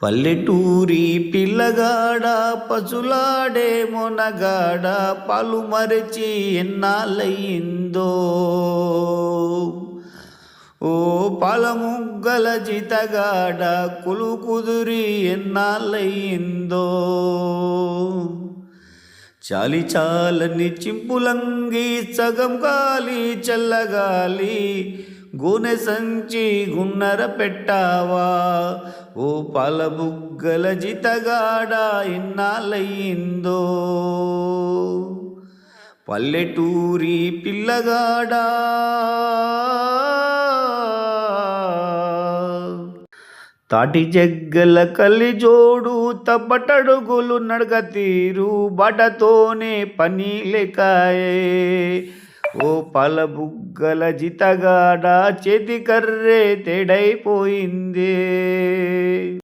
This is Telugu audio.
పల్లెటూరి పిల్లగాడ పసులాడే మొనగాడ పాలు మరచి ఎన్నాళ్ళయిందో. ఓ పాలముగ్గల జితగాడ కులు కుదురి ఎన్నాళ్ళయిందో. చాలి చాలని చింపులంగి సగం గాలి చల్లగాలి గోనె సంచి గున్నర పెట్టావా. ఓ పాలబుగ్గల జితగాడ ఎన్నాళ్ళయిందో. పల్లెటూరి పిల్లగాడా తాటి జగ్గల కల్లి జోడు తప్పటడుగులు నడక తీరు బటతోనే పని లేకాయే. ఓ పాలబుగ్గల జితగాడ చేతి కర్రే తెడైపోయిందే.